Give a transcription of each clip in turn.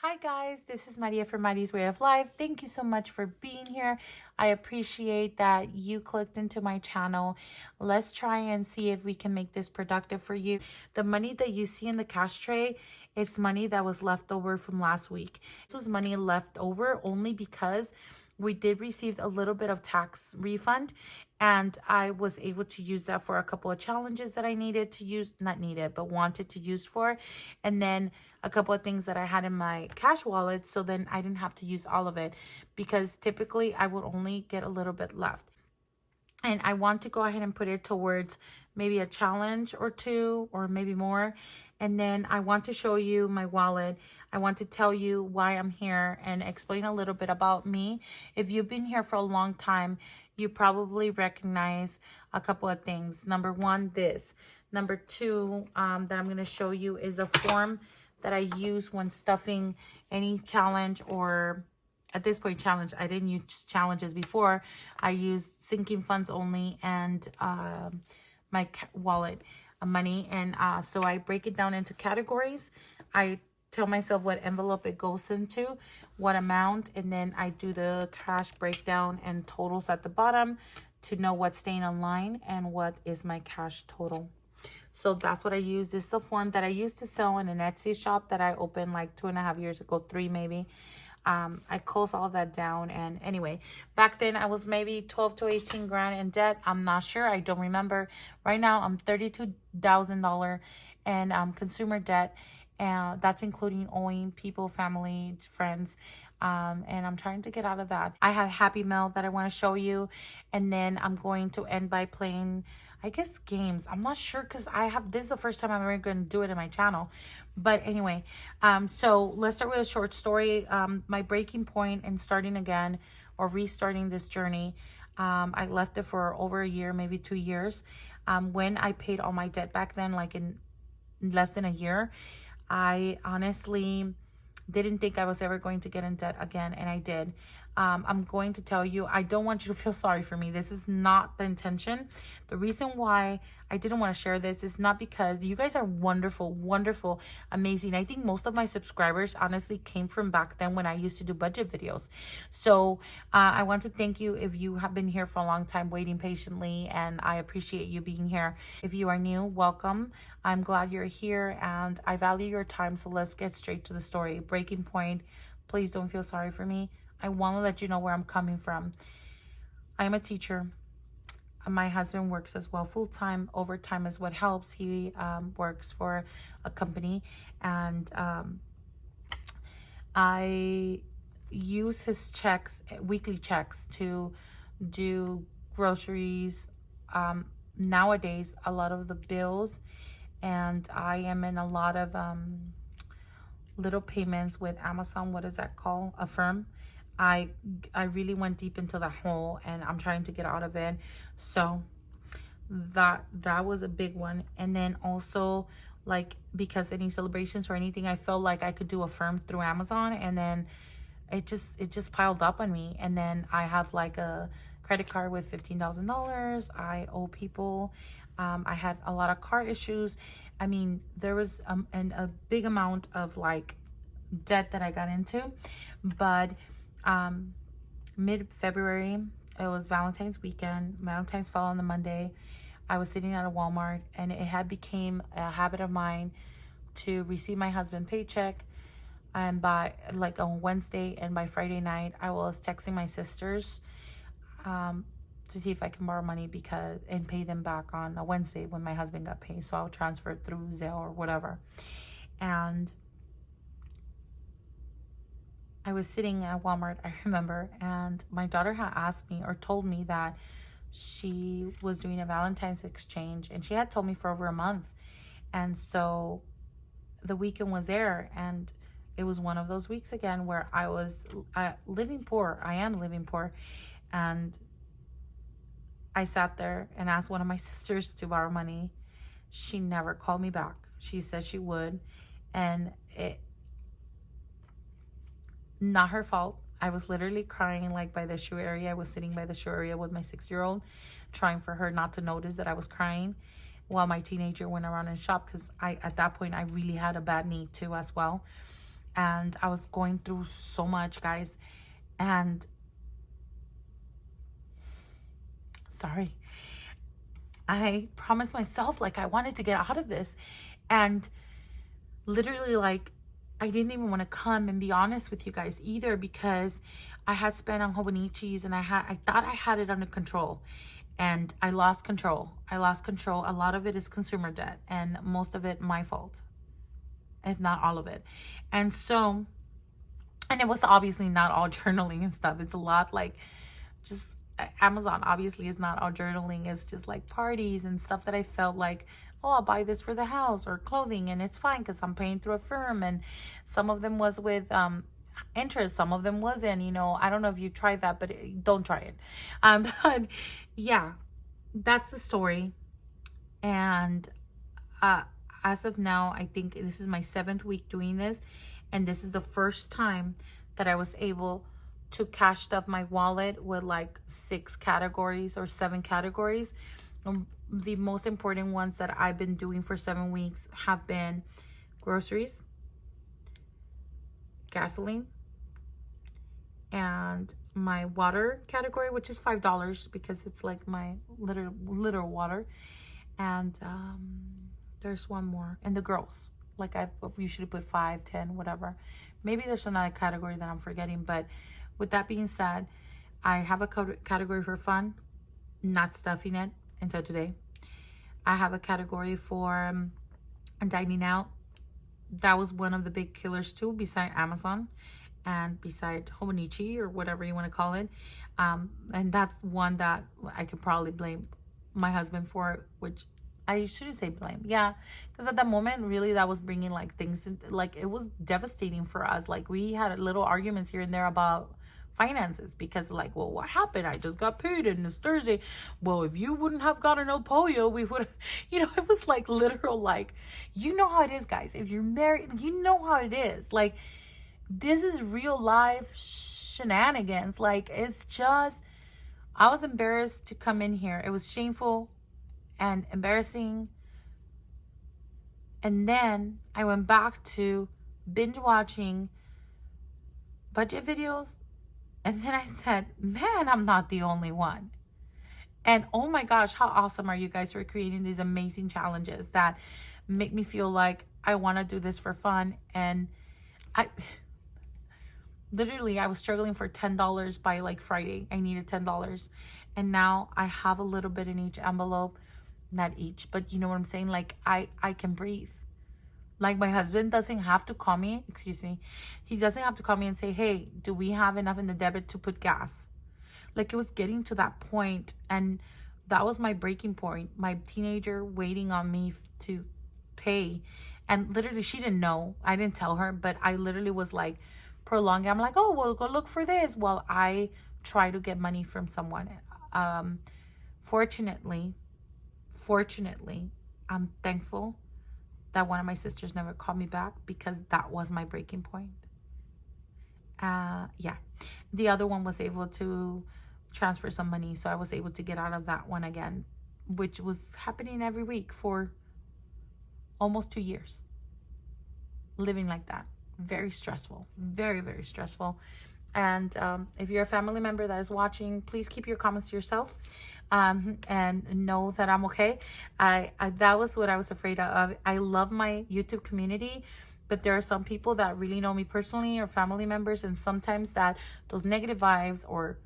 Hi guys, this is Maria from Maria's Way of Life. Thank you so much for being here. I appreciate that you clicked into my channel. Let's try and see if we can make this productive for you. The money that you see in the cash tray, it's money that was left over from last week. This was money left over only because we did receive a little bit of tax refund, and I was able to use that for a couple of challenges that I needed to use, not needed, but wanted to use for, and then a couple of things that I had in my cash wallet, so then I didn't have to use all of it, because typically I would only get a little bit left. And I want to go ahead and put it towards maybe a challenge or two or maybe more. And then I want to show you my wallet. I want to tell you why I'm here and explain a little bit about me. If you've been here for a long time, you probably recognize a couple of things. Number one, this. Number two, that I'm going to show you is a form that I use when stuffing any challenge, or at this point challenge. I didn't use challenges before. I used sinking funds only and my wallet money. And so I break it down into categories. I tell myself what envelope it goes into, what amount, and then I do the cash breakdown and totals at the bottom to know what's staying online and what is my cash total. So that's what I use. This is a form that I used to sell in an Etsy shop that I opened like 2.5 years ago, 3 maybe. I closed all that down. And anyway, back then I was maybe 12 to 18 grand in debt. I'm not sure. I don't remember. Right now I'm $32,000 in consumer debt. And that's including owing people, family, friends. And I'm trying to get out of that. I have Happy Mail that I want to show you. And then I'm going to end by playing, I guess, games. I'm not sure, because this is the first time I'm ever going to do it in my channel. But anyway, so let's start with a short story. My breaking point in starting again or restarting this journey. I left it for over a year, maybe 2 years. When I paid all my debt back then, like in less than a year, I honestly didn't think I was ever going to get in debt again, and I did. I'm going to tell you, I don't want you to feel sorry for me. This is not the intention. The reason why I didn't want to share this is not because you guys are wonderful, wonderful, amazing. I think most of my subscribers honestly came from back then when I used to do budget videos. So I want to thank you if you have been here for a long time waiting patiently, and I appreciate you being here. If you are new, welcome. I'm glad you're here, and I value your time. So let's get straight to the story. Breaking point. Please don't feel sorry for me. I want to let you know where I'm coming from. I am a teacher. My husband works as well full-time. Overtime is what helps. He works for a company, and I use his checks, weekly checks, to do groceries. Nowadays, a lot of the bills, and I am in a lot of little payments with Amazon. What is that called? Affirm. I really went deep into the hole, and I'm trying to get out of it. So that was a big one. And then also, like, because any celebrations or anything, I felt like I could do Affirm through Amazon, and then it just piled up on me. And then I have like a credit card with $15,000. I owe people. I had a lot of car issues. I mean, there was a big amount of like debt that I got into. But mid-February, it was Valentine's weekend. Valentine's fell on the Monday. I was sitting at a Walmart, and it had became a habit of mine to receive my husband's paycheck, and by like on Wednesday, and by Friday night I was texting my sisters to see if I can borrow money and pay them back on a Wednesday when my husband got paid. So I'll transfer it through Zelle or whatever. And I was sitting at Walmart, I remember, and my daughter had asked me or told me that she was doing a Valentine's exchange, and she had told me for over a month. And so the weekend was there, and it was one of those weeks again where I was living poor. I am living poor. And I sat there and asked one of my sisters to borrow money. She never called me back. She said she would, and not her fault. I was literally crying like by the shoe area. I was sitting by the shoe area with my 6-year-old, trying for her not to notice that I was crying while my teenager went around and shopped, because at that point I really had a bad knee too as well. and I was going through so much, guys. And sorry, I promised myself like I wanted to get out of this, and literally like I didn't even want to come and be honest with you guys either, because I had spent on Hobonichis and I thought I had it under control, and I lost control. A lot of it is consumer debt, and most of it my fault, if not all of it. And so, and it was obviously not all journaling and stuff. It's a lot like just Amazon obviously is not all journaling. It's just like parties and stuff that I felt like, oh, I'll buy this for the house or clothing, and it's fine because I'm paying through a firm. And some of them was with interest, some of them wasn't. You know, I don't know if you tried that, but don't try it. But yeah, that's the story. And as of now, I think this is my 7th week doing this, and this is the first time that I was able to cash stuff my wallet with like 6 categories or 7 categories. The most important ones that I've been doing for 7 weeks have been groceries, gasoline, and my water category, which is $5 because it's like my literal water. And there's one more, and the girls, like I've usually put 5, 10, whatever. Maybe there's another category that I'm forgetting, but with that being said, I have a category for fun, not stuffing it until today. I have a category for dining out. That was one of the big killers too, beside Amazon and beside Hobonichi or whatever you want to call it. And that's one that I could probably blame my husband for, which I shouldn't say blame. Yeah, because at that moment, really, that was bringing like things, like it was devastating for us. Like we had little arguments here and there about finances, because like, well, what happened? I just got paid and it's Thursday. Well, if you wouldn't have gotten El Pollo, we would, you know, it was like literal, like, you know how it is, guys. If you're married, you know how it is. Like, this is real life shenanigans. Like, it's just, I was embarrassed to come in here. It was shameful and embarrassing. And then I went back to binge watching budget videos. And then I said, man, I'm not the only one. And oh my gosh, how awesome are you guys for creating these amazing challenges that make me feel like I want to do this for fun. And I literally, I was struggling for $10 by like Friday. I needed $10. And now I have a little bit in each envelope, not each, but you know what I'm saying? Like I can breathe. Like my husband doesn't have to call me, he doesn't have to call me and say, hey, do we have enough in the debit to put gas? Like it was getting to that point, and that was my breaking point. My teenager waiting on me to pay, and literally she didn't know. I didn't tell her, but I literally was like prolonging. I'm like, oh, well, go look for this while I try to get money from someone. Fortunately, I'm thankful that one of my sisters never called me back, because that was my breaking point. Yeah, the other one was able to transfer some money, so I was able to get out of that one again, which was happening every week for almost 2 years, living like that. Very stressful, very, very stressful. And if you're a family member that is watching, please keep your comments to yourself, and know that I'm okay. I that was what I was afraid of. I love my YouTube community, but there are some people that really know me personally, or family members, and sometimes that those negative vibes or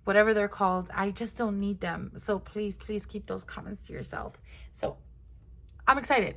whatever they're called, I just don't need them. So please keep those comments to yourself. So I'm excited.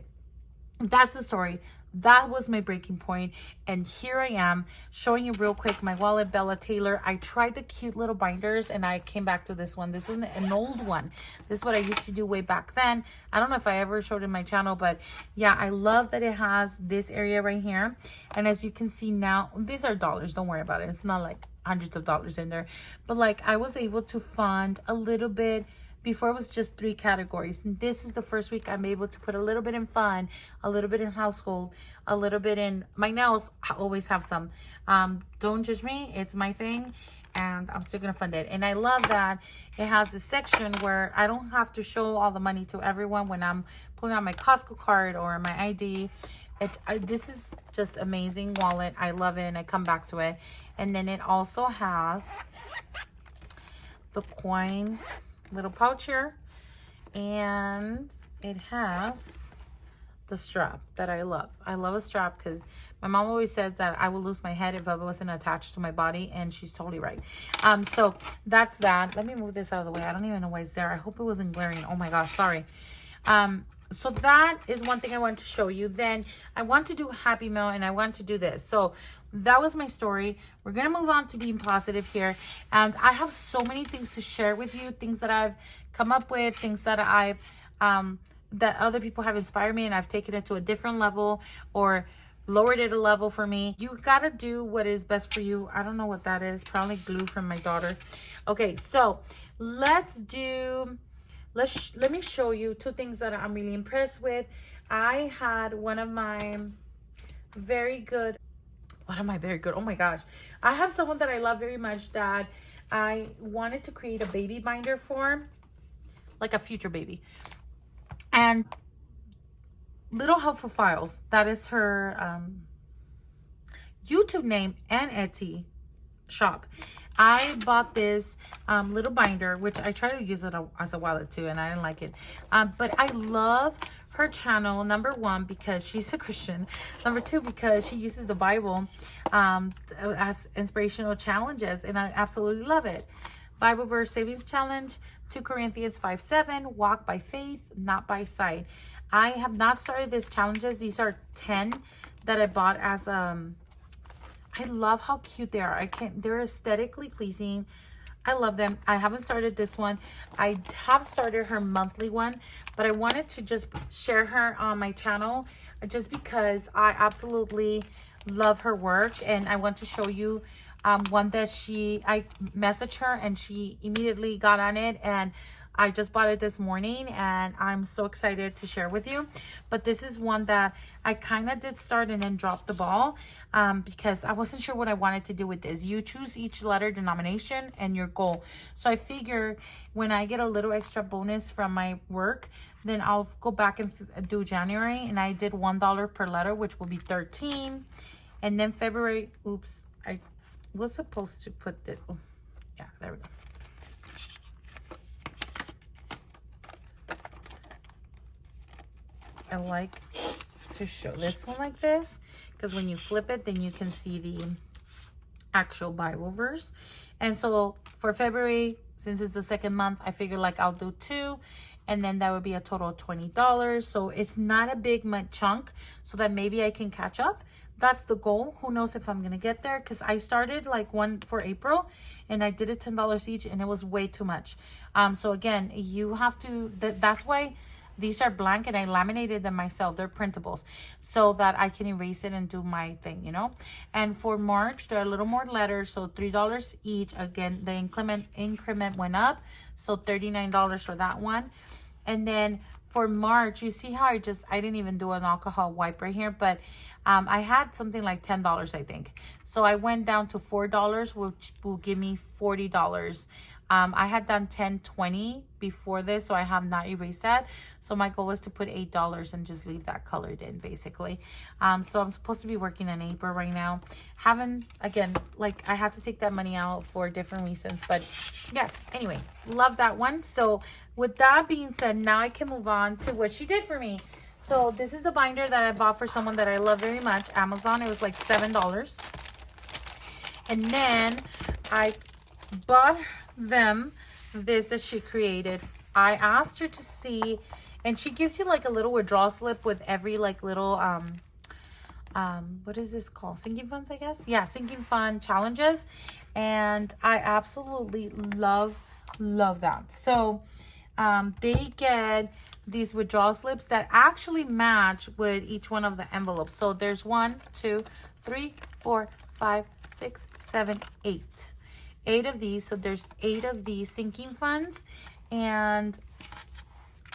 That's the story. That was my breaking point. And here I am showing you real quick my wallet, Bella Taylor. I tried the cute little binders and I came back to this one. This was an old one. This is what I used to do way back then. I don't know if I ever showed in my channel, but yeah, I love that it has this area right here. And as you can see now, these are dollars. Don't worry about it. It's not like hundreds of dollars in there. But like I was able to fund a little bit. Before it was just 3 categories. And this is the first week I'm able to put a little bit in fun, a little bit in household, a little bit in my nails. I always have some. Don't judge me. It's my thing. And I'm still going to fund it. And I love that it has this section where I don't have to show all the money to everyone when I'm pulling out my Costco card or my ID. This is just amazing wallet. I love it, and I come back to it. And then it also has the coin little pouch here, and it has the strap that I love. I love a strap because my mom always said that I would lose my head if I wasn't attached to my body, and she's totally right. So that's that. Let me move this out of the way. I don't even know why it's there. I hope it wasn't glaring. Oh my gosh, sorry. So that is one thing I want to show you. Then I want to do Happy Meal, and I want to do this. So that was my story. We're going to move on to being positive here. And I have so many things to share with you, things that I've come up with, things that I've, that other people have inspired me, and I've taken it to a different level or lowered it a level for me. You got to do what is best for you. I don't know what that is. Probably glue from my daughter. Okay, so let me show you two things that I'm really impressed with. I had one of my very good, oh my gosh. I have someone that I love very much that I wanted to create a baby binder for, like a future baby. And Little Helpful Files, that is her YouTube name and Etsy shop. I bought this little binder, which I try to use it as a wallet too, and I didn't like it. But I love her channel, number one, because she's a Christian. Number two, because she uses the Bible as inspirational challenges, and I absolutely love it. Bible verse savings challenge, 2 Corinthians 5:7, walk by faith, not by sight. I have not started these challenges. These are 10 that I bought as I love how cute they are. They're aesthetically pleasing. I love them. I haven't started this one. I have started her monthly one, but I wanted to just share her on my channel just because I absolutely love her work, and I want to show you one that I messaged her and she immediately got on it, and I just bought it this morning, and I'm so excited to share with you. But this is one that I kind of did start and then dropped the ball because I wasn't sure what I wanted to do with this. You choose each letter denomination and your goal. So I figure when I get a little extra bonus from my work, then I'll go back and do January. And I did $1 per letter, which will be 13. And then February, oops, I was supposed to put this. Oh, yeah, there we go. I like to show this one like this because when you flip it, then you can see the actual Bible verse. And so for February, since it's the second month, I figured like I'll do 2, and then that would be a total of $20. So it's not a big chunk, so that maybe I can catch up. That's the goal. Who knows if I'm gonna get there, because I started like one for April and I did it $10 each, and it was way too much. So again, you have to, that's why these are blank, and I laminated them myself. They're printables so that I can erase it and do my thing, you know. And for March, there are a little more letters, so $3 each. Again, the increment went up, so $39 for that one. And then for March, you see how I didn't even do an alcohol wipe right here, but I had something like $10, I think. So I went down to $4, which will give me $40. I had done $10.20 before this, so I have not erased that. So my goal is to put $8 and just leave that colored in, basically. So I'm supposed to be working in April right now. Again, like I have to take that money out for different reasons, but yes, anyway, love that one. So with that being said, now I can move on to what she did for me. So this is the binder that I bought for someone that I love very much, Amazon. It was like $7. And then I bought them this that she created. I asked her to see, and she gives you like a little withdrawal slip with every like little what is this called, sinking funds, I guess. Yeah, sinking fund challenges, and I absolutely love that. So they get these withdrawal slips that actually match with each one of the envelopes. So there's 1, 2, 3, 4, 5, 6, 7, 8 of these. So there's 8 of these sinking funds, and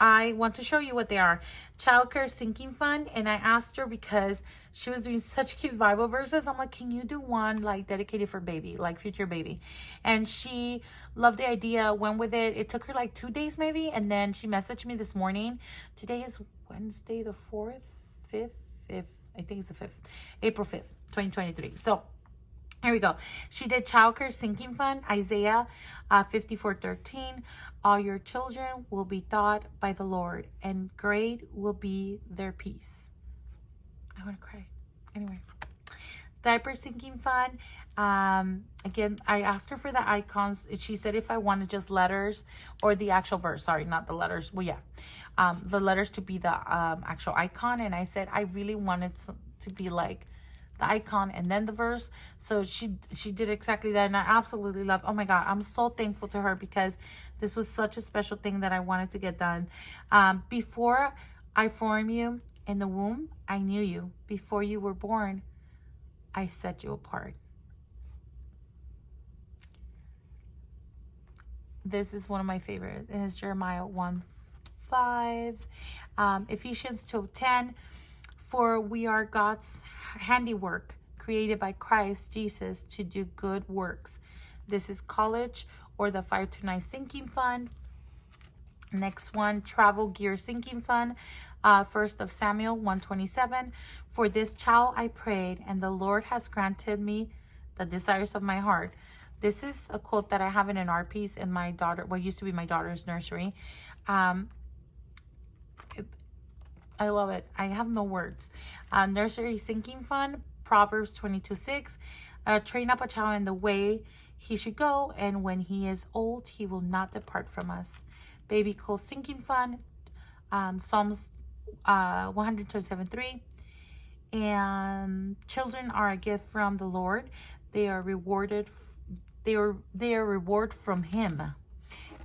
I want to show you what they are. Childcare sinking fund. And I asked her because she was doing such cute Bible verses. I'm like, can you do one like dedicated for baby, like future baby? And she loved the idea, went with it. It took her like 2 days maybe, and then she messaged me this morning. Today is Wednesday the 4th, 5th. I think it's the 5th, April 5th, 2023. So here we go. She did childcare sinking fund, Isaiah 54:13. All your children will be taught by the Lord, and great will be their peace. I want to cry. Anyway. Diaper sinking fund. Again, I asked her for the icons. She said if I wanted just letters or the actual verse. Sorry, not the letters. Well, yeah. The letters to be the actual icon. And I said I really wanted to be like the icon and then the verse. So she did exactly that. And I absolutely love. Oh my God. I'm so thankful to her because this was such a special thing that I wanted to get done. Before I formed you in the womb, I knew you. Before you were born, I set you apart. This is one of my favorites. And it's Jeremiah 1:5. Ephesians 2:10. For we are God's handiwork, created by Christ Jesus to do good works. This is college or the 529 sinking fund. Next one, travel gear sinking fund. 1st of Samuel 1:27. For this child I prayed, and the Lord has granted me the desires of my heart. This is a quote that I have in an art piece in my daughter, what used to be my daughter's nursery. I love it. I have no words. Nursery sinking fund, Proverbs 22:6. Train up a child in the way he should go, and when he is old, he will not depart from us. Baby clothes sinking fund, Psalms 127:3. And children are a gift from the Lord. They are rewarded. They are reward from Him.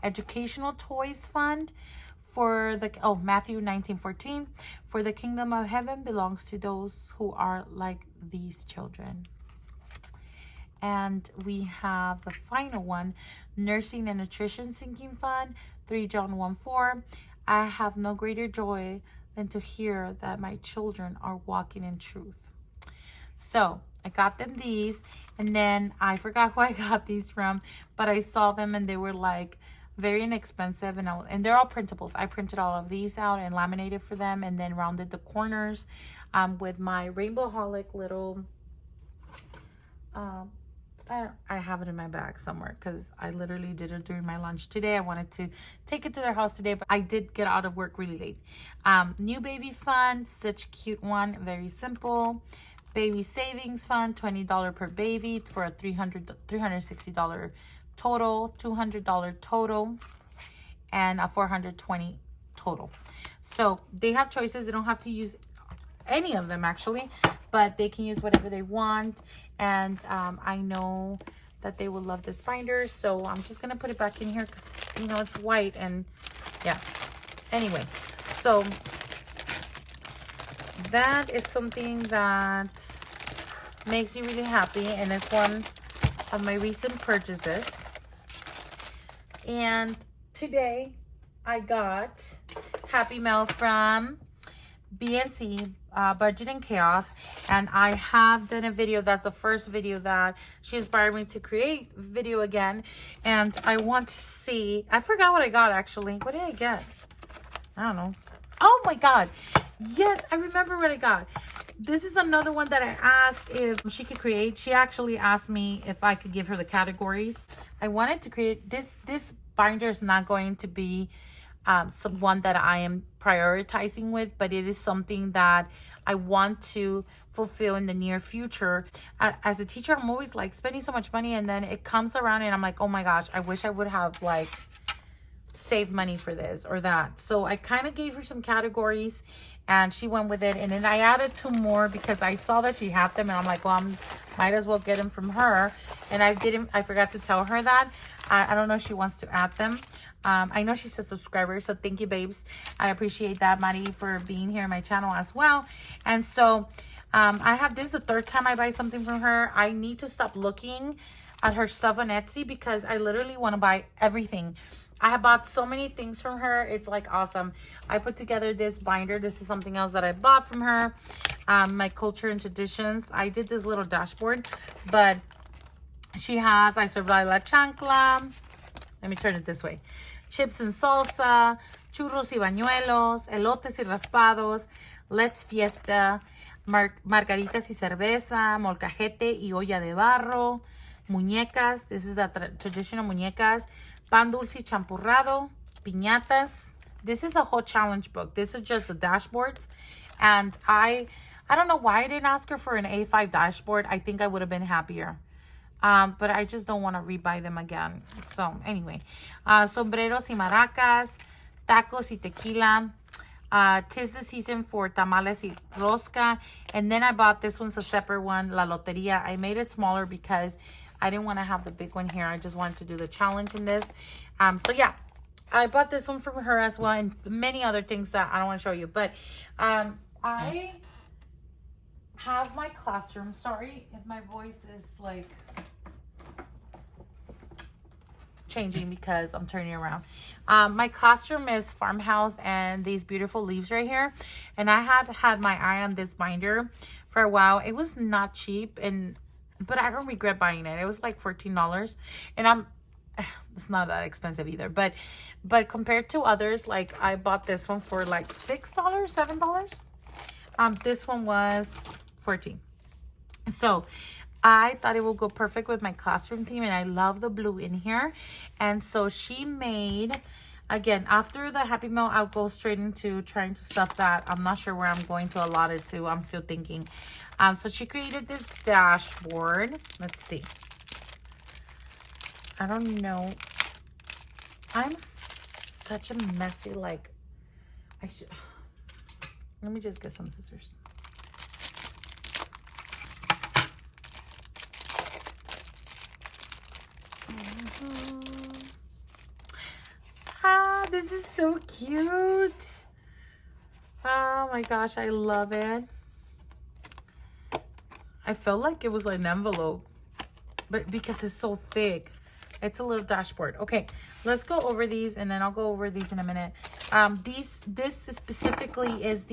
Educational toys fund for the Matthew 19:14. For the kingdom of heaven belongs to those who are like these children. And we have the final one, nursing and nutrition sinking fund, 3 John 1:4. I have no greater joy than to hear that my children are walking in truth. So I got them these, and then I forgot who I got these from, but I saw them and they were like very inexpensive, and they're all printables. I printed all of these out and laminated for them, and then rounded the corners with my Rainbow Holic little I have it in my bag somewhere because I literally did it during my lunch today. I wanted to take it to their house today, but I did get out of work really late. New baby fund, such a cute one, very simple. Baby savings fund, $20 per baby for a $360 total, $200 total, and a $420 total. So they have choices. They don't have to use any of them actually, but they can use whatever they want. And I know that they will love this binder, so I'm just gonna put it back in here because you know it's white. And yeah, anyway, so that is something that makes me really happy, and it's one of my recent purchases. And today I got Happy Mail from BNC, Budget and Chaos, and I have done a video. That's the first video that she inspired me to create video again, and I want to see, I forgot what I got actually. What did I get? I don't know. Oh my God, yes, I remember what I got. This is another one that I asked if she could create. She actually asked me if I could give her the categories. I wanted to create this binder. Is not going to be one that I am prioritizing with, but it is something that I want to fulfill in the near future. As a teacher, I'm always like spending so much money, and then it comes around and I'm like, oh my gosh, I wish I would have like saved money for this or that. So I kind of gave her some categories and she went with it, and then I added 2 more because I saw that she had them, and I'm like, well, might as well get them from her. And I forgot to tell her that. I don't know if she wants to add them. I know she's a subscriber, so thank you, babes. I appreciate that, Mari, for being here on my channel as well. And so this is the 3rd time I buy something from her. I need to stop looking at her stuff on Etsy because I literally want to buy everything. I have bought so many things from her. It's like awesome. I put together this binder. This is something else that I bought from her. My culture and traditions. I did this little dashboard, but she has, I survived la chancla. Let me turn it this way. Chips and salsa, churros y bañuelos, elotes y raspados, Let's Fiesta, margaritas y cerveza, molcajete y olla de barro, muñecas. This is the traditional muñecas. Pan dulce y champurrado, piñatas. This is a whole challenge book. This is just the dashboards. And I don't know why I didn't ask her for an A5 dashboard. I think I would have been happier. But I just don't want to rebuy them again. So anyway, sombreros y maracas, tacos y tequila. 'Tis the season for tamales y rosca. And then I bought this one's a separate one, La Loteria. I made it smaller because I didn't want to have the big one here. I just wanted to do the challenge in this. So yeah, I bought this one from her as well, and many other things that I don't want to show you. But I have my classroom. Sorry if my voice is like changing because I'm turning around. My classroom is farmhouse and these beautiful leaves right here. And I had my eye on this binder for a while. It was not cheap, but I don't regret buying it. It was like $14, and it's not that expensive either. But compared to others, like I bought this one for like $6, $7. This one was $14. So I thought it would go perfect with my classroom theme, and I love the blue in here. And so she made, again, after the Happy Meal, I'll go straight into trying to stuff that. I'm not sure where I'm going to allot it to. I'm still thinking. So she created this dashboard. Let's see. I don't know. I'm such a messy, like, let me just get some scissors. This is so cute. Oh my gosh, I love it. I felt like it was like an envelope, but because it's so thick, it's a little dashboard. Okay, let's go over these, and then I'll go over these in a minute. This specifically is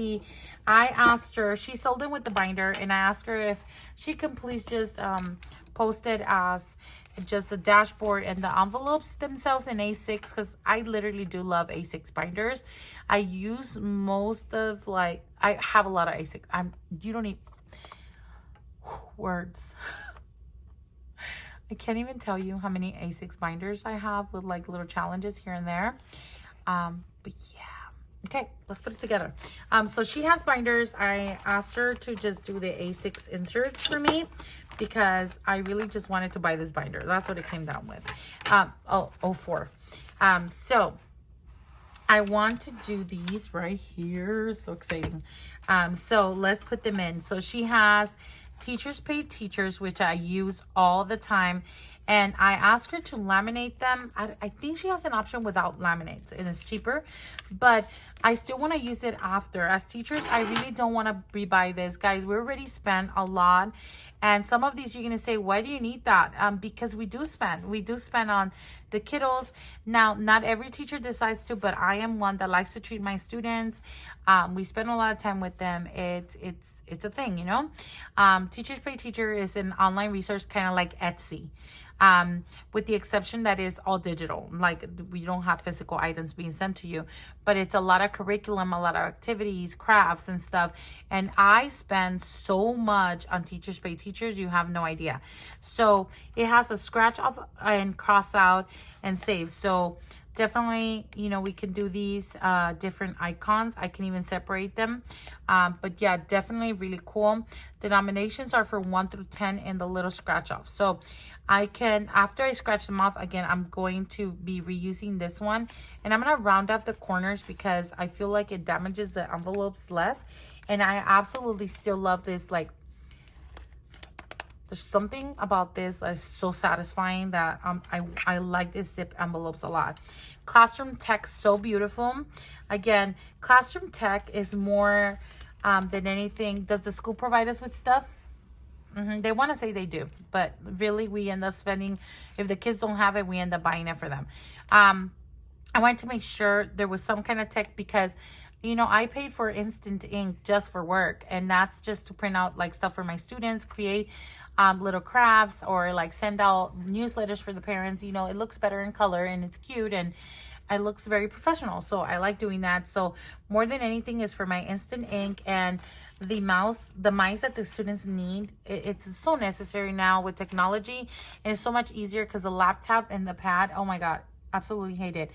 I asked her, she sold it with the binder, and I asked her if she can please just post it as just the dashboard and the envelopes themselves in A6, because I literally do love A6 binders. I use most of, like, I have a lot of A6. You don't need words. I can't even tell you how many A6 binders I have with like little challenges here and there. But yeah. Okay, let's put it together. So she has binders. I asked her to just do the A6 inserts for me because I really just wanted to buy this binder. That's what it came down with. 04. So I want to do these right here. So exciting. So let's put them in. So she has Teachers Pay Teachers, which I use all the time. And I asked her to laminate them. I think she has an option without laminates, and it's cheaper. But I still want to use it after. As teachers, I really don't want to rebuy this. Guys, we already spent a lot. And some of these you're going to say, why do you need that? Because we do spend. We do spend on the kiddos. Now, not every teacher decides to, but I am one that likes to treat my students. We spend a lot of time with them. It's a thing, you know. Teachers Pay Teacher is an online resource, kind of like Etsy. With the exception that is all digital, like we don't have physical items being sent to you, but it's a lot of curriculum, a lot of activities, crafts and stuff. And I spend so much on Teachers Pay Teachers, you have no idea. So it has a scratch off and cross out and save. So definitely, you know, we can do these different icons. I can even separate them. But yeah, definitely really cool. Denominations are for 1 through 10 in the little scratch off. So I can, after I scratch them off, again, I'm going to be reusing this one. And I'm going to round off the corners because I feel like it damages the envelopes less. And I absolutely still love this, like, there's something about this that is so satisfying that I like this zip envelopes a lot. Classroom Tech, so beautiful. Again, Classroom Tech is more than anything. Does the school provide us with stuff? They want to say they do, but really we end up spending, if the kids don't have it, we end up buying it for them. I wanted to make sure there was some kind of tech because, you know, I pay for InstaInk just for work, and that's just to print out like stuff for my students, create little crafts, or like send out newsletters for the parents. You know, it looks better in color and it's cute, and it looks very professional. So I like doing that. So more than anything is for my InstaInk and the mice that the students need. It's so necessary now with technology, and it's so much easier because the laptop and the pad, oh my God, absolutely hate it.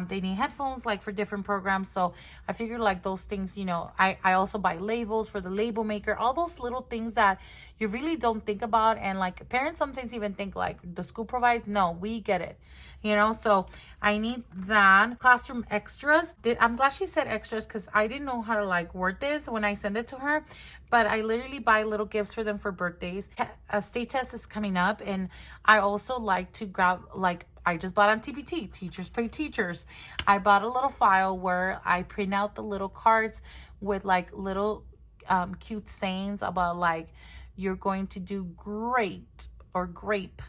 They need headphones like for different programs. So I figured like those things, you know, I also buy labels for the label maker, all those little things that you really don't think about. And like parents sometimes even think like the school provides. No, we get it, you know. So I need that. Classroom extras. I'm glad she said extras because I didn't know how to like word this when I send it to her. But I literally buy little gifts for them for birthdays. A state test is coming up, and I also like to grab, like, I just bought on TPT, Teachers Pay Teachers. I bought a little file where I print out the little cards with like little cute sayings about like, you're going to do great or grape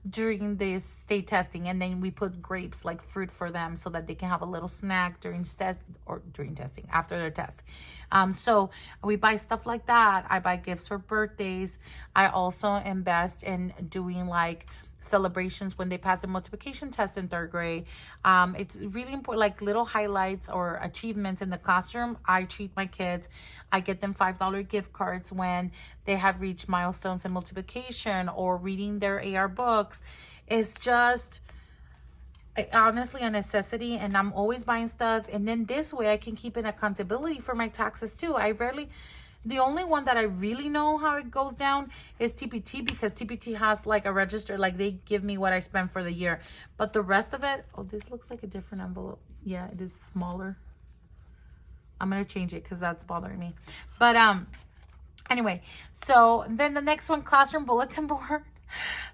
during this state testing. And then we put grapes, like fruit, for them so that they can have a little snack during test or during testing, after their test. So we buy stuff like that. I buy gifts for birthdays. I also invest in doing like celebrations when they pass the multiplication test in 3rd grade. It's really important, like little highlights or achievements in the classroom. I treat my kids. I get them $5 gift cards when they have reached milestones in multiplication or reading their AR books. It's just honestly a necessity, and I'm always buying stuff. And then this way I can keep an accountability for my taxes too. The only one that I really know how it goes down is TPT, because TPT has like a register, like they give me what I spent for the year. But the rest of it, oh, this looks like a different envelope. Yeah, it is smaller. I'm going to change it because that's bothering me. But anyway, so then the next one, classroom bulletin board.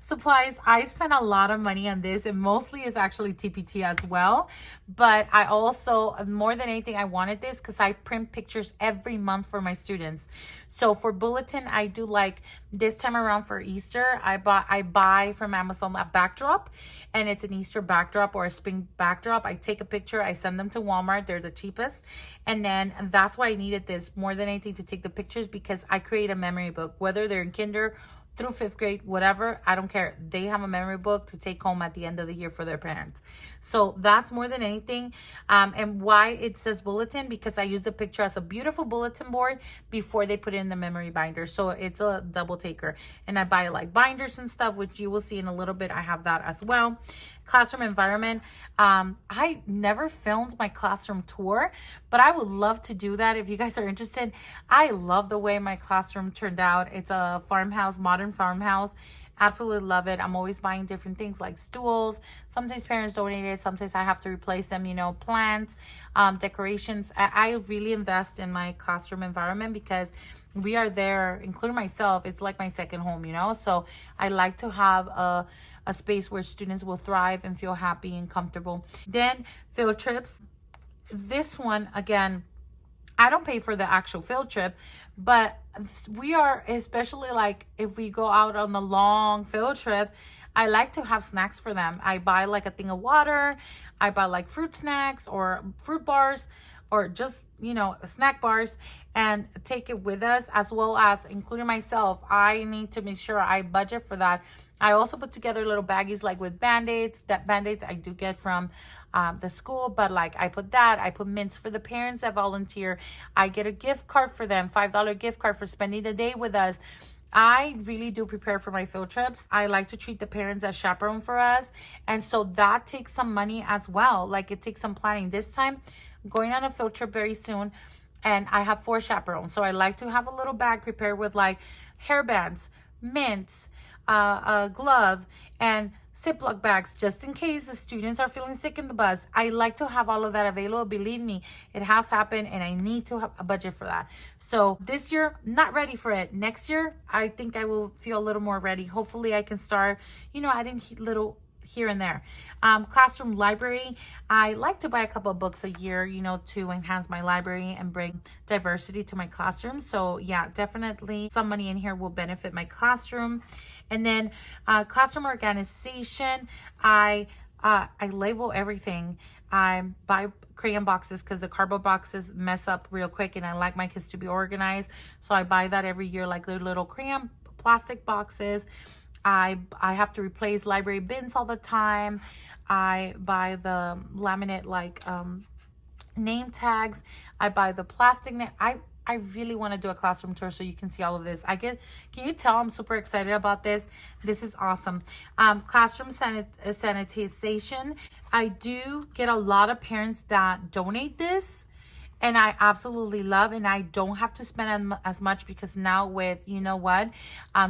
Supplies. I spent a lot of money on this, and mostly is actually TPT as well. But I also, more than anything, I wanted this because I print pictures every month for my students. So for bulletin, I do like this time around for Easter, I buy from Amazon a backdrop, and it's an Easter backdrop or a spring backdrop. I take a picture, I send them to Walmart. They're the cheapest. And that's why I needed this more than anything, to take the pictures, because I create a memory book, whether they're in kinder through 5th grade, whatever, I don't care. They have a memory book to take home at the end of the year for their parents. So that's more than anything. And why it says bulletin, because I use the picture as a beautiful bulletin board before they put it in the memory binder. So it's a double taker. And I buy like binders and stuff, which you will see in a little bit. I have that as well. Classroom environment. I never filmed my classroom tour, but I would love to do that if you guys are interested. I love the way my classroom turned out. It's a farmhouse, modern farmhouse. Absolutely love it. I'm always buying different things like stools. Sometimes parents donate it. Sometimes I have to replace them, you know, plants, decorations. I really invest in my classroom environment because we are there, including myself. It's like my second home, you know? So I like to have a space where students will thrive and feel happy and comfortable. Then field trips. This one, again, I don't pay for the actual field trip, but we are, especially like if we go out on the long field trip, I like to have snacks for them. I buy like a thing of water. I buy like fruit snacks or fruit bars, or just, you know, snack bars, and take it with us, as well as including myself. I need to make sure I budget for that. I also put together little baggies like with Band-Aids. That Band-Aids I do get from the school, but like I put that. I put mints for the parents that volunteer. I get a gift card for them, $5 gift card for spending the day with us. I really do prepare for my field trips. I like to treat the parents as chaperone for us. And so that takes some money as well. Like it takes some planning. This time, I'm going on a field trip very soon, and I have 4 chaperones. So I like to have a little bag prepared with like hair bands, mints, a glove, and Ziploc bags, just in case the students are feeling sick in the bus. I like to have all of that available. Believe me, it has happened, and I need to have a budget for that. So this year, not ready for it. Next year, I think I will feel a little more ready. Hopefully I can start, you know, adding little here and there. Classroom library. I like to buy a couple of books a year, you know, to enhance my library and bring diversity to my classroom. So yeah, definitely some money in here will benefit my classroom. And then classroom organization. I label everything. I buy crayon boxes because the cardboard boxes mess up real quick, and I like my kids to be organized. So I buy that every year, like their little crayon plastic boxes. I have to replace library bins all the time. I buy the laminate like name tags. I buy the plastic name. I really want to do a classroom tour so you can see all of this. Can you tell I'm super excited about this? This is awesome. Classroom sanitization. I do get a lot of parents that donate this, and I absolutely love, and I don't have to spend as much because now with, you know what,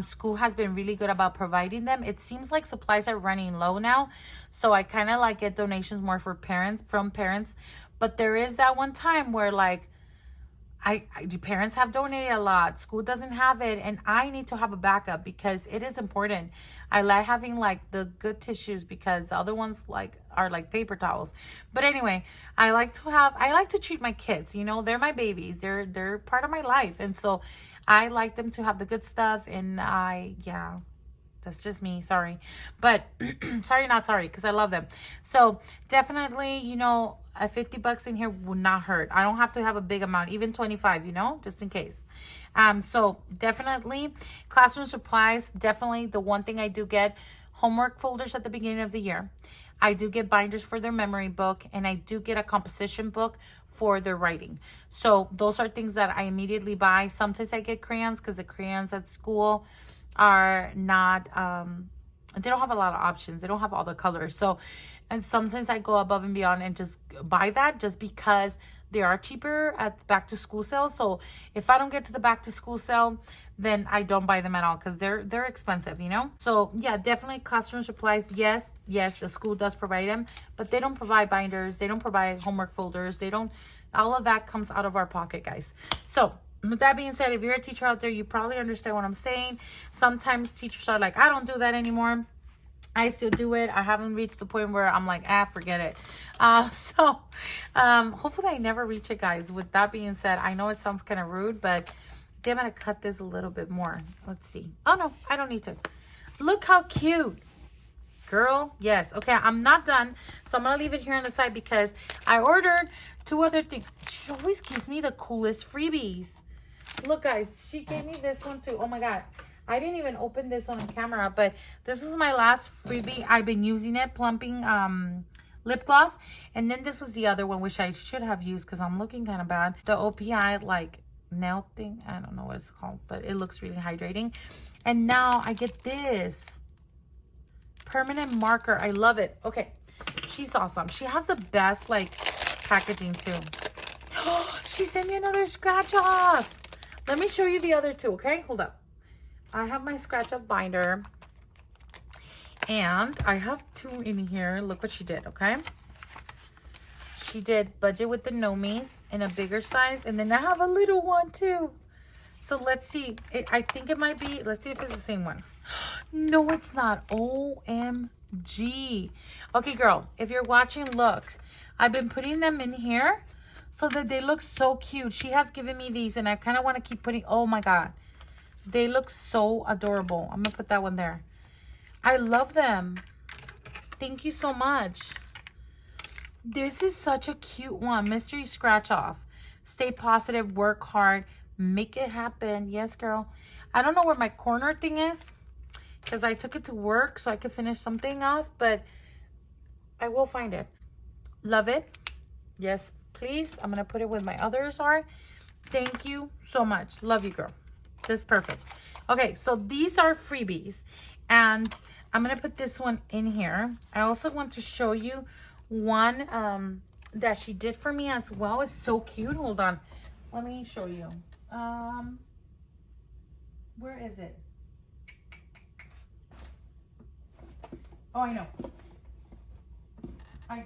school has been really good about providing them. It seems like supplies are running low now, so I kind of like get donations more from parents. But there is that one time where like parents have donated a lot, school doesn't have it, and I need to have a backup because it is important. I like having like the good tissues because the other ones like are like paper towels. But anyway, I like to treat my kids, you know, they're my babies, they're part of my life, and so I like them to have the good stuff. And that's just me, sorry, but sorry not sorry, because I love them. So definitely, you know, a $50 in here would not hurt. I don't have to have a big amount, even 25, you know, just in case. So definitely classroom supplies. Definitely the one thing I do get, homework folders at the beginning of the year. I do get binders for their memory book, and I do get a composition book for their writing. So those are things that I immediately buy. Sometimes I get crayons because the crayons at school are not, they don't have a lot of options. They don't have all the colors. So, and sometimes I go above and beyond and just buy that just because they are cheaper at back to school sales. So if I don't get to the back to school sale, then I don't buy them at all because they're expensive, you know? So yeah, definitely classroom supplies. Yes, the school does provide them, but they don't provide binders. They don't provide homework folders. All of that comes out of our pocket, guys. So with that being said, if you're a teacher out there, you probably understand what I'm saying. Sometimes teachers are like, I don't do that anymore. I still do it. I haven't reached the point where I'm like, forget it. Hopefully I never reach it, guys. With that being said, I know it sounds kind of rude, but I'm going to cut this a little bit more. Let's see. Oh, no, I don't need to. Look how cute. Girl, yes. Okay, I'm not done. So I'm going to leave it here on the side because I ordered 2 other things. She always gives me the coolest freebies. Look, guys, she gave me this one too. Oh, my God. I didn't even open this one on camera, but this was my last freebie. I've been using it, plumping lip gloss. And then this was the other one, which I should have used because I'm looking kind of bad. The OPI like nail thing. I don't know what it's called, but it looks really hydrating. And now I get this permanent marker. I love it. Okay, she's awesome. She has the best like packaging too. Oh, she sent me another scratch off. Let me show you the other 2, okay? Hold up. I have my scratch off binder, and I have 2 in here. Look what she did, okay? She did budget with the Nomies in a bigger size, and then I have a little one too. So let's see. I think it might be. Let's see if it's the same one. No, it's not. OMG. Okay, girl, if you're watching, look. I've been putting them in here so that they look so cute. She has given me these, and I kind of want to keep putting. Oh my God. They look so adorable. I'm going to put that one there. I love them. Thank you so much. This is such a cute one. Mystery scratch off. Stay positive. Work hard. Make it happen. Yes, girl. I don't know where my corner thing is because I took it to work so I could finish something off, but I will find it. Love it. Yes, please. I'm going to put it where my others are. Thank you so much. Love you, girl. That's perfect. Okay, so these are freebies, and I'm gonna put this one in here. I also want to show you one that she did for me as well. It's so cute. Hold on, let me show you. Where is it? Oh, I know. I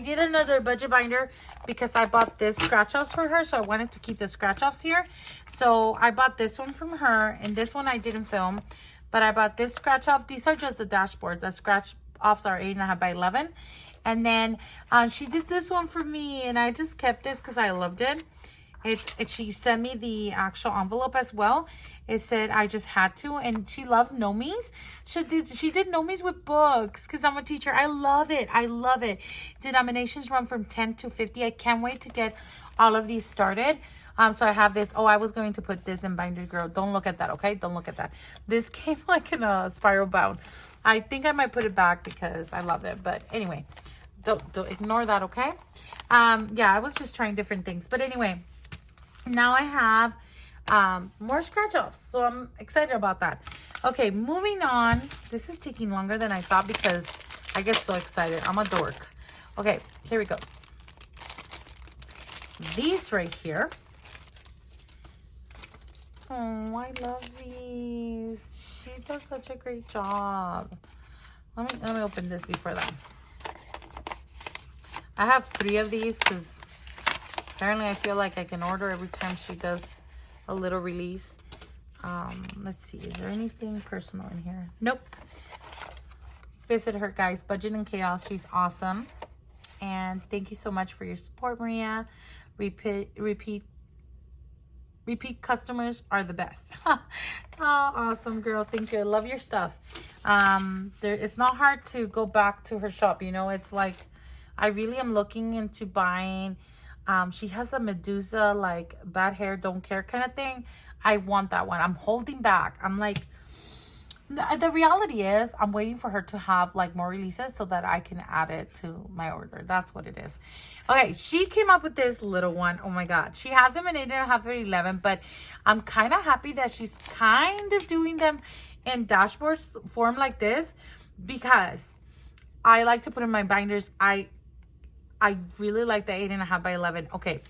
did another budget binder because I bought this scratch offs for her, so I wanted to keep the scratch offs here. So I bought this one from her, and this one I didn't film, but I bought this scratch off. These are just the dashboard. The scratch offs are 8.5 by 11, and then she did this one for me, and I just kept this because I loved it. She sent me the actual envelope as well. It said I just had to, and she loves Nomies. She did Nomies with books because I'm a teacher. I love it. I love it. Denominations run from 10 to 50. I can't wait to get all of these started. So I have this. Oh, I was going to put this in binder, girl. Don't look at that, okay? Don't look at that. This came like in a spiral bound. I think I might put it back because I love it. But anyway, don't ignore that, okay? Yeah, I was just trying different things. But anyway, now I have more scratch offs, so I'm excited about that. Okay, moving on. This is taking longer than I thought because I get so excited. I'm a dork. Okay, here we go. These right here. Oh, I love these. She does such a great job. Let me open this before that. I have 3 of these because apparently I feel like I can order every time she does a little release. Let's see, is there anything personal in here? Nope. Visit her, guys. Budget and Chaos. She's awesome. And thank you so much for your support, Maria. Repeat customers are the best. Oh, awesome, girl. Thank you. I love your stuff. It's not hard to go back to her shop. You know, it's like I really am looking into buying. She has a Medusa, like, bad hair, don't care kind of thing. I want that one. I'm holding back. I'm like, the reality is I'm waiting for her to have like more releases so that I can add it to my order. That's what it is. Okay, she came up with this little one. Oh my God. She has them in 8.5 or 11, but I'm kind of happy that she's kind of doing them in dashboards form like this because I like to put in my binders. I really like the 8.5 by 11. Okay,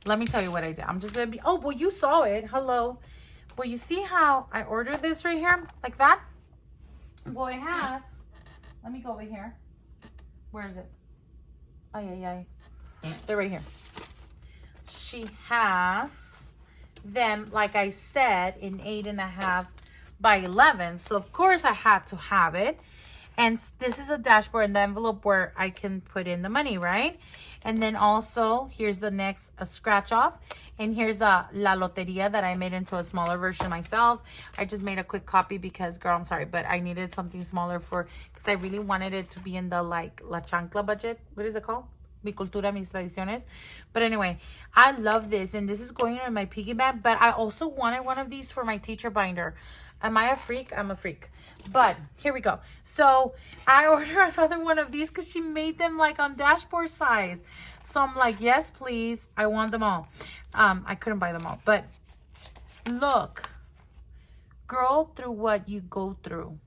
let me tell you what I did. I'm just gonna be, oh, well, you saw it. Hello. Well, you see how I ordered this right here? Like that? Well, it has, let me go over here. Where is it? Ay. They're right here. She has them, like I said, in 8.5 by 11. So, of course, I had to have it. And this is a dashboard and the envelope where I can put in the money, right? And then also, here's the next scratch off. And here's a La Loteria that I made into a smaller version myself. I just made a quick copy because, girl, I'm sorry, but I needed something smaller because I really wanted it to be in the, like, La Chancla budget. What is it called? Mi cultura, mis tradiciones. But anyway, I love this. And this is going in my piggy bank. But I also wanted one of these for my teacher binder. Am I a freak? I'm a freak. But here we go. So I ordered another one of these because she made them like on dashboard size. So I'm like, yes, please. I want them all. I couldn't buy them all. But look, girl, through what you go through.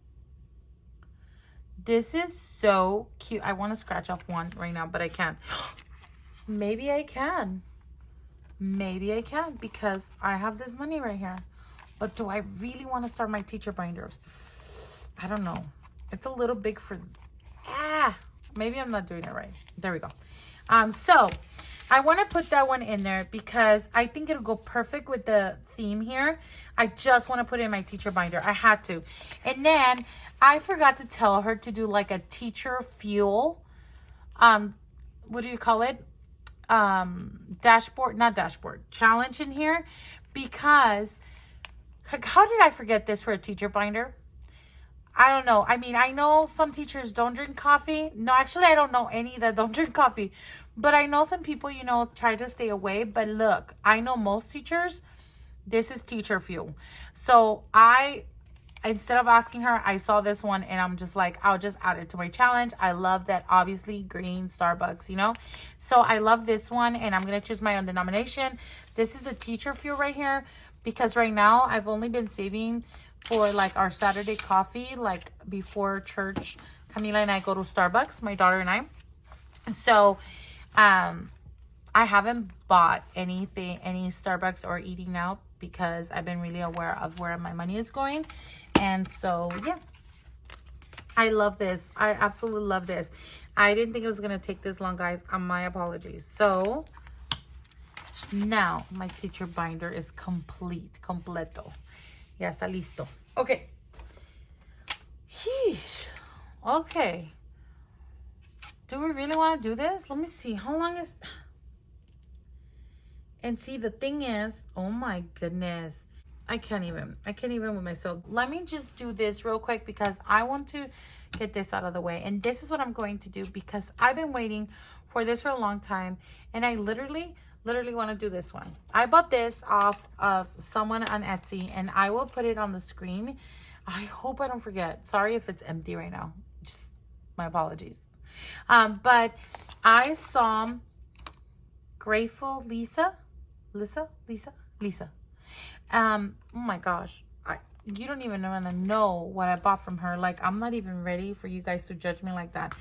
This is so cute. I want to scratch off one right now, but I can't. Maybe I can. Maybe I can because I have this money right here. But do I really want to start my teacher binder? I don't know. It's a little big for... maybe I'm not doing it right. There we go. So I want to put that one in there because I think it'll go perfect with the theme here. I just want to put it in my teacher binder. I had to. And then I forgot to tell her to do like a teacher fuel. What do you call it? Challenge in here because... How did I forget this for a teacher binder? I don't know. I mean, I know some teachers don't drink coffee. No, actually, I don't know any that don't drink coffee. But I know some people, you know, try to stay away. But look, I know most teachers, this is teacher fuel. So instead of asking her, I saw this one and I'm just like, I'll just add it to my challenge. I love that, obviously, green Starbucks, you know. So I love this one and I'm going to choose my own denomination. This is the teacher fuel right here. Because right now, I've only been saving for, like, our Saturday coffee, like, before church. Camila and I go to Starbucks, my daughter and I. So, I haven't bought any Starbucks or eating out because I've been really aware of where my money is going. And so, yeah. I love this. I absolutely love this. I didn't think it was going to take this long, guys. My apologies. So... now, my teacher binder is completo. Ya está listo. Okay. Sheesh. Okay. Do we really want to do this? Let me see. How long is... And see, the thing is... Oh, my goodness. I can't even with myself. Let me just do this real quick because I want to get this out of the way. And this is what I'm going to do because I've been waiting for this for a long time. And I literally... literally want to do this one. I bought this off of someone on Etsy, and I will put it on the screen. I hope I don't forget. Sorry if it's empty right now. Just my apologies. But I saw Grateful Lisa. Oh my gosh. You don't even want to know what I bought from her. Like, I'm not even ready for you guys to judge me like that.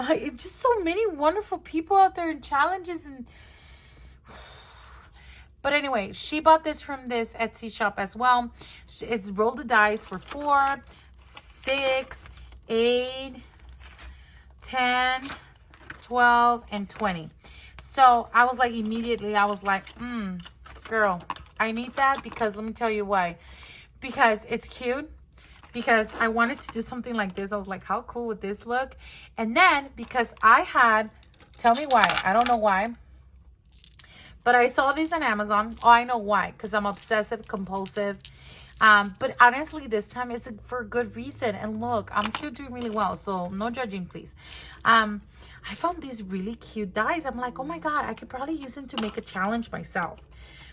It's just so many wonderful people out there and challenges and... But anyway, she bought this from this Etsy shop as well. It's roll the dice for 4, 6, 8, 10, 12, and 20. So I was like, immediately, I was like, girl, I need that, because let me tell you why. Because it's cute. Because I wanted to do something like this. I was like, how cool would this look? And then because I had, tell me why. I don't know why. But I saw these on Amazon. Oh, I know why. Because I'm obsessive, compulsive. But honestly, this time it's for a good reason. And look, I'm still doing really well. So no judging, please. I found these really cute dies. I'm like, oh my God, I could probably use them to make a challenge myself.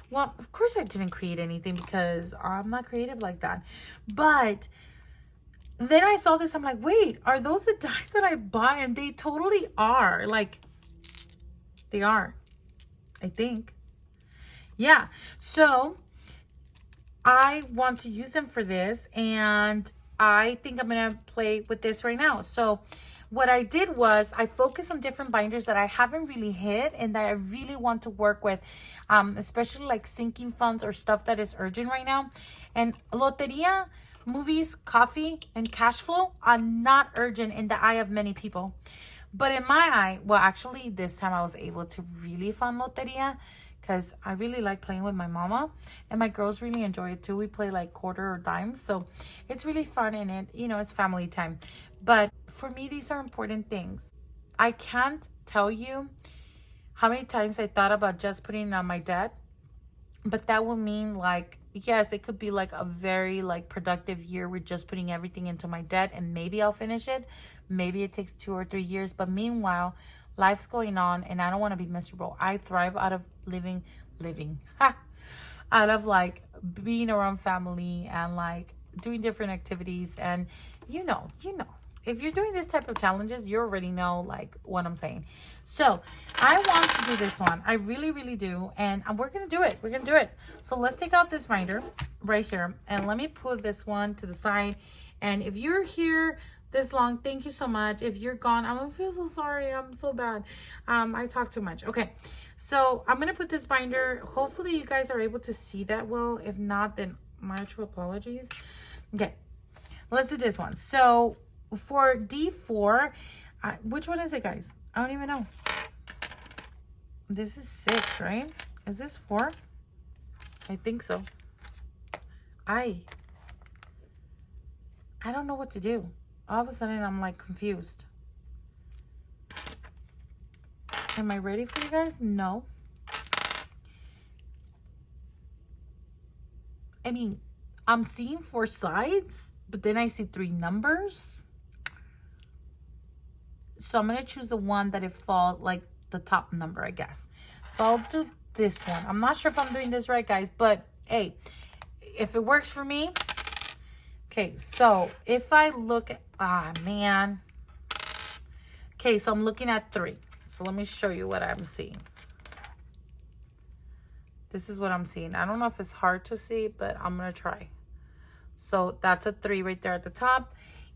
Well, of course I didn't create anything because I'm not creative like that. But then I saw this. I'm like, wait, are those the dies that I bought? And they totally are. Like, they are. I think. Yeah. So I want to use them for this, and I think I'm going to play with this right now. So what I did was I focused on different binders that I haven't really hit and that I really want to work with, especially like sinking funds or stuff that is urgent right now. And loteria, movies, coffee, and cash flow are not urgent in the eye of many people. But in my eye, well, actually, this time I was able to really fund loteria because I really like playing with my mama, and my girls really enjoy it too. We play like quarter or dimes, so it's really fun, and it's family time. But for me, these are important things. I can't tell you how many times I thought about just putting it on my debt, but that would mean like, yes, it could be like a very like productive year with just putting everything into my debt, and maybe I'll finish it. Maybe it takes 2 or 3 years, but meanwhile, life's going on, and I don't want to be miserable. I thrive out of living, out of like being around family and like doing different activities. And you know, if you're doing this type of challenges, you already know like what I'm saying. So I want to do this one. I really, really do. And we're going to do it. We're going to do it. So let's take out this binder right here. And let me put this one to the side. And if you're here this long, thank you so much. If you're gone, I'm gonna feel so sorry. I'm so bad. I talk too much. Okay, so I'm gonna put this binder. Hopefully you guys are able to see that well. If not, then my true apologies. Okay, let's do this one. So for D4, which one is it, guys? I don't even know. This is 6, right? Is this 4? I think so. I don't know what to do. All of a sudden, I'm like confused. Am I ready for you guys? No. I mean, I'm seeing 4 sides, but then I see 3 numbers. So I'm going to choose the one that it falls, like the top number, I guess. So I'll do this one. I'm not sure if I'm doing this right, guys, but hey, if it works for me. Okay, so if I look at, man. Okay, so I'm looking at 3. So let me show you what I'm seeing. This is what I'm seeing. I don't know if it's hard to see, but I'm going to try. So that's a 3 right there at the top.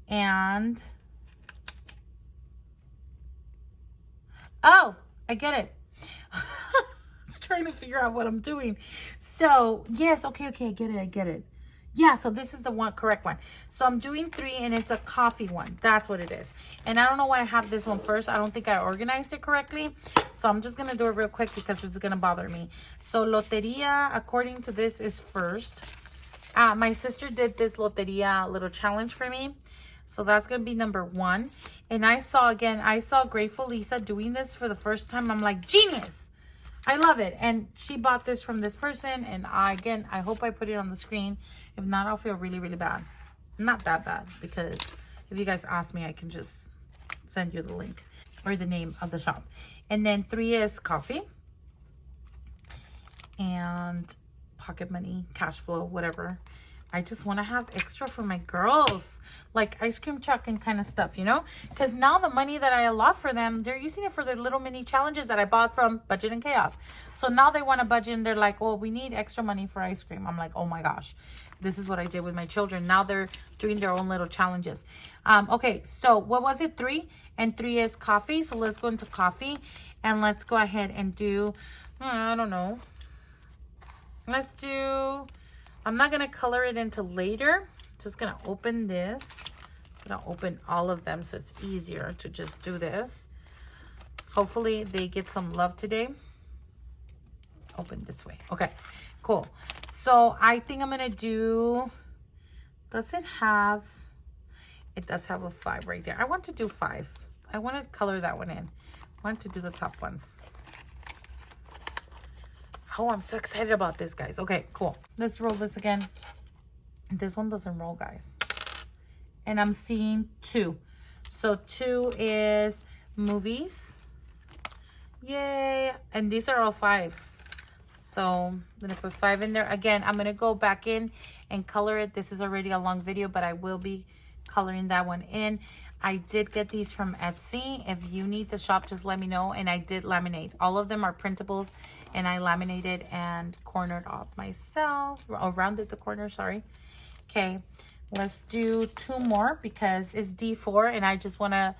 And, oh, I get it. I was trying to figure out what I'm doing. So, yes, okay, I get it. Yeah, so this is the one correct one. So I'm doing 3, and it's a coffee one. That's what it is. And I don't know why I have this one first. I don't think I organized it correctly. So I'm just going to do it real quick because this is going to bother me. So loteria, according to this, is first. My sister did this loteria little challenge for me. So that's going to be number 1. And I saw Grateful Lisa doing this for the first time. I'm like, genius. I love it. And she bought this from this person. And I hope I put it on the screen. If not, I'll feel really, really bad. Not that bad, because if you guys ask me, I can just send you the link. or the name of the shop. And then 3 is coffee and pocket money, cash flow, whatever. I just want to have extra for my girls, like ice cream truck and kind of stuff, you know, because now the money that I allot for them, they're using it for their little mini challenges that I bought from Budget and Chaos. So now they want to budget and they're like, well, we need extra money for ice cream. I'm like, oh my gosh, this is what I did with my children. Now they're doing their own little challenges. Okay, so what was it? 3, and 3 is coffee. So let's go into coffee and let's go ahead and do, I don't know. Let's do, I'm not going to color it into later. Just going to open this. I'm going to open all of them so it's easier to just do this. Hopefully they get some love today. Open this way. Okay, cool. So I think I'm going to do, does it have, it does have a 5 right there. I want to do 5. I want to color that one in. I want to do the top ones. Oh, I'm so excited about this, guys. Okay, cool. Let's roll this again. This one doesn't roll, guys. And I'm seeing 2. So 2 is movies. Yay. And these are all 5s. So I'm going to put 5 in there. Again, I'm going to go back in and color it. This is already a long video, but I will be coloring that one in. I did get these from Etsy. If you need the shop, just let me know. And I did laminate. All of them are printables. And I laminated and cornered off myself. Or rounded the corner, sorry. Okay, let's do 2 more because it's D4. And I just want to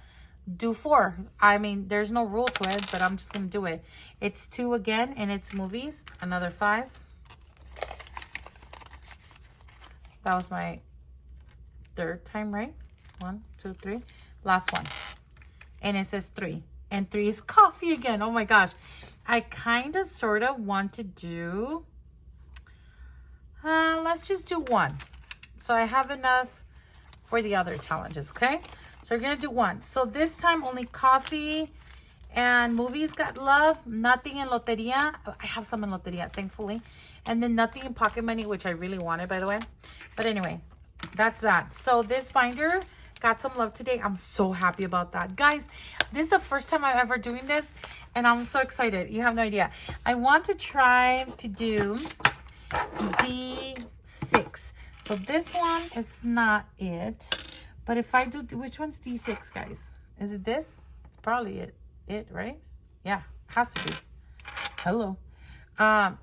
do 4. I mean, there's no rule to it, but I'm just going to do it. It's 2 again, and it's movies. Another 5. That was my 3rd time, right? 1, 2, 3. Last one. And it says 3. And 3 is coffee again. Oh my gosh. I kind of sort of want to do, let's just do 1. So I have enough for the other challenges, okay? So we're going to do 1. So this time only coffee and movies got love. Nothing in Loteria. I have some in Loteria, thankfully. And then nothing in pocket money, which I really wanted, by the way. But anyway, that's that. So this binder got some love today. I'm so happy about that. Guys, this is the first time I'm ever doing this. And I'm so excited. You have no idea. I want to try to do D6. So this one is not it. But if I do, which one's D6, guys? Is it this? It's probably it, right? Yeah, has to be. Hello.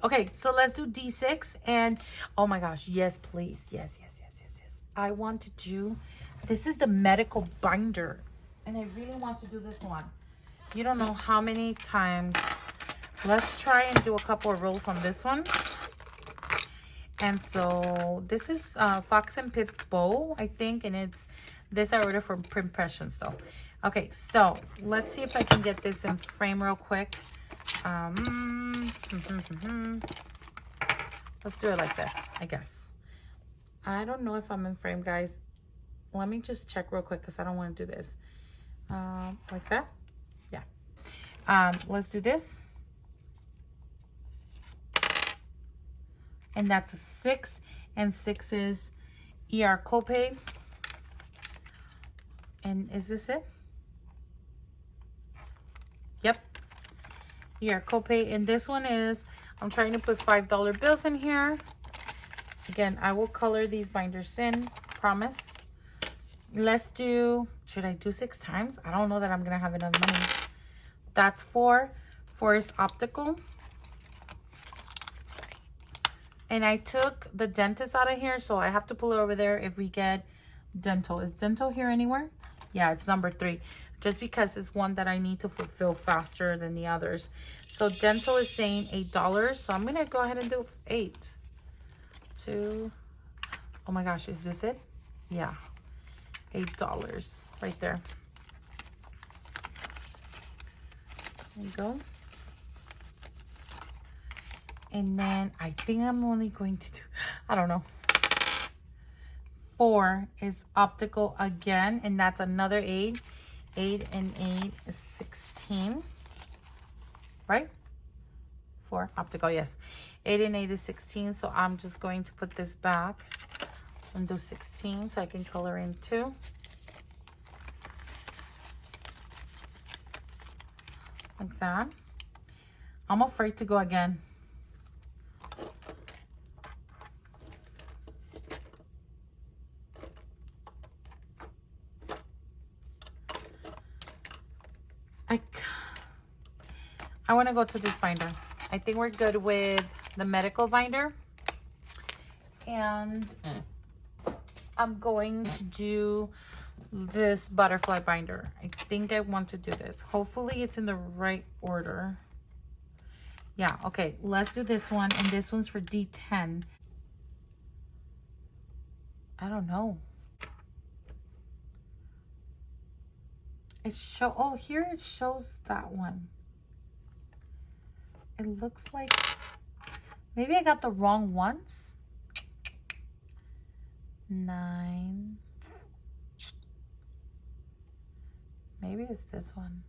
Okay, so let's do D6. And oh my gosh, yes, please. Yes. I want to do, this is the medical binder. And I really want to do this one. You don't know how many times. Let's try and do a couple of rolls on this one. And so this is Fox and Pip bow, I think. And it's, this I ordered from Printpressions though. Okay, so let's see if I can get this in frame real quick. Let's do it like this, I guess. I don't know if I'm in frame, guys. Let me just check real quick because I don't want to do this. Like that? Yeah. Let's do this. And that's a 6. And 6 is ER copay. And is this it? Yep. ER copay. And this one is, I'm trying to put $5 bills in here. Again, I will color these binders in, promise. Let's do, should I do 6 times? I don't know that I'm going to have enough money. That's 4. 4 is optical. And I took the dentist out of here, so I have to pull it over there if we get dental. Is dental here anywhere? Yeah, it's number 3. Just because it's one that I need to fulfill faster than the others. So dental is saying $8. So I'm going to go ahead and do 8. 2. Oh my gosh, is this it? Yeah. $8 right there. There you go. And then I think I'm only going to do, I don't know. 4 is optical again, and that's another 8. 8 and 8 is 16. Right? 4 optical, yes. 8 and 8 is 16, so I'm just going to put this back and do 16 so I can color in 2. like that. I'm afraid to go again. I want to go to this binder. I think we're good with the medical binder. And I'm going to do this butterfly binder. I think I want to do this. Hopefully it's in the right order. Yeah, okay. Let's do this one. And this one's for D10. I don't know. Oh, here it shows that one. It looks like maybe I got the wrong ones. 9. Maybe it's this one.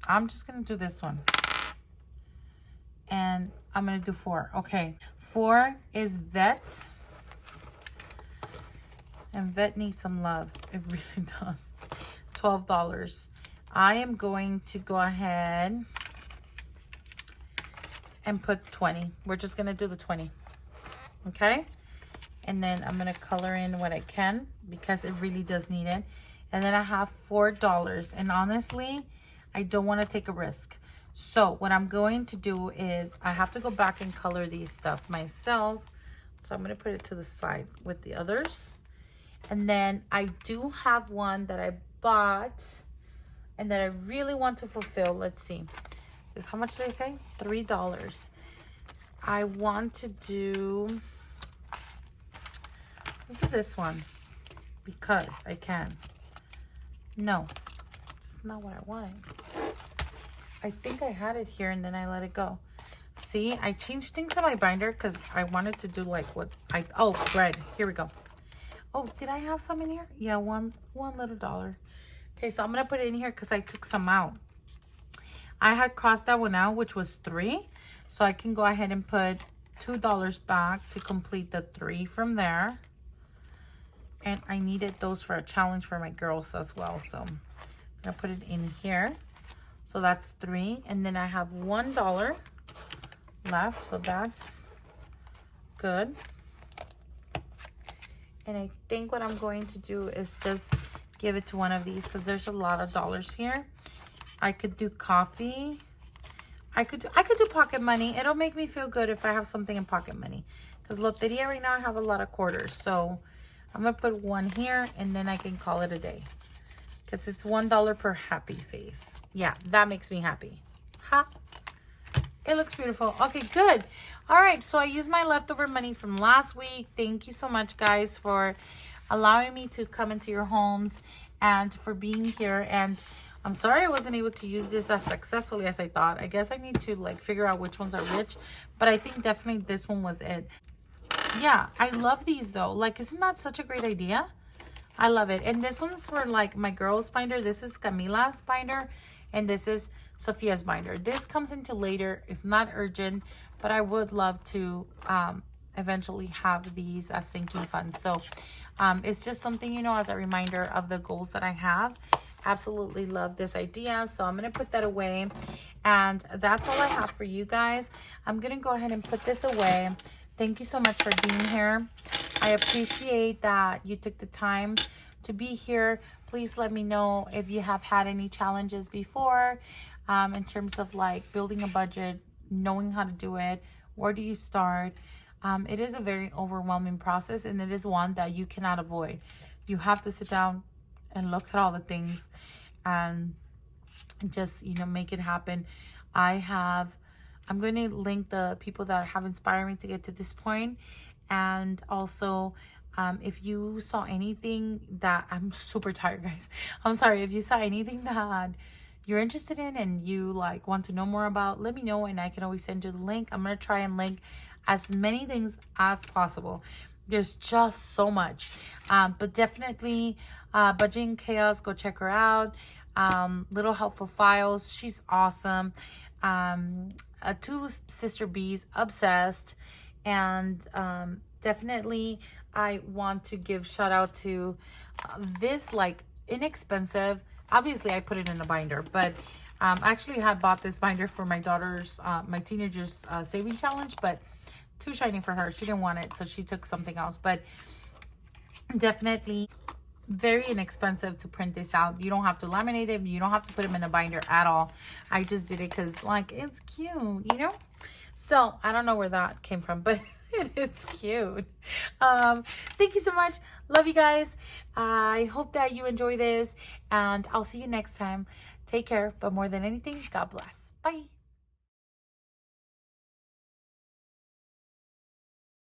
I'm just gonna do this one. And I'm gonna do 4. Okay, 4 is Vet. And Vet needs some love. It really does. $12. I am going to go ahead and put 20. We're just going to do the 20. Okay? And then I'm going to color in what I can because it really does need it. And then I have $4. And honestly, I don't want to take a risk. So what I'm going to do is I have to go back and color these stuff myself. So I'm going to put it to the side with the others. And then I do have one that I bought and that I really want to fulfill. Let's see. How much did I say? $3. I want to do... Let's do this one. Because I can. No. It's not what I wanted. I think I had it here and then I let it go. See, I changed things in my binder because I wanted to do like what I... Oh, bread. Here we go. Oh, did I have some in here? Yeah, one little dollar. Okay, so I'm going to put it in here because I took some out. I had crossed that one out, which was 3. So I can go ahead and put $2 back to complete the 3 from there. And I needed those for a challenge for my girls as well. So I'm going to put it in here. So that's 3. And then I have $1 left. So that's good. And I think what I'm going to do is just give it to one of these because there's a lot of dollars here. I could do coffee. I could do pocket money. It'll make me feel good if I have something in pocket money. Because Loteria right now I have a lot of quarters. So I'm going to put 1 here and then I can call it a day. Because it's $1 per happy face. Yeah, that makes me happy. Ha! It looks beautiful. Okay, good. All right, so I used my leftover money from last week. Thank you so much, guys, for allowing me to come into your homes and for being here. And I'm sorry I wasn't able to use this as successfully as I thought. I guess I need to like figure out which ones are which, but I think definitely this one was it. Yeah, I love these though. Like, isn't that such a great idea? I love it. And this one's for like my girls binder. This is Camila's binder and this is Sophia's binder. This comes into later. It's not urgent, but I would love to eventually have these as sinking funds. So it's just something, you know, as a reminder of the goals that I have. Absolutely love this idea. So I'm going to put that away. And that's all I have for you guys. I'm going to go ahead and put this away. Thank you so much for being here. I appreciate that you took the time to be here. Please let me know if you have had any challenges before in terms of like building a budget, knowing how to do it. Where do you start? It is a very overwhelming process and it is one that you cannot avoid. You have to sit down and look at all the things and just, you know, make it happen. I'm going to link the people that have inspired me to get to this point. And also, if you saw anything that, I'm super tired, guys. I'm sorry. If you saw anything that you're interested in and you like want to know more about, let me know and I can always send you the link. I'm going to try and link as many things as possible. There's just so much. But definitely, Budgeting Chaos, go check her out. Little Helpful Files, she's awesome. 2 Sister Bees, obsessed. And definitely I want to give shout out to this like inexpensive Obviously, I put it in a binder, but I actually had bought this binder for my daughter's, my teenager's saving challenge, but too shiny for her. She didn't want it, so she took something else. But definitely very inexpensive to print this out. You don't have to laminate it. You don't have to put them in a binder at all. I just did it because, like, it's cute, you know? So, I don't know where that came from, but it is cute. Thank you so much. Love you guys. I hope that you enjoy this, and I'll see you next time. Take care, but more than anything, God bless. Bye.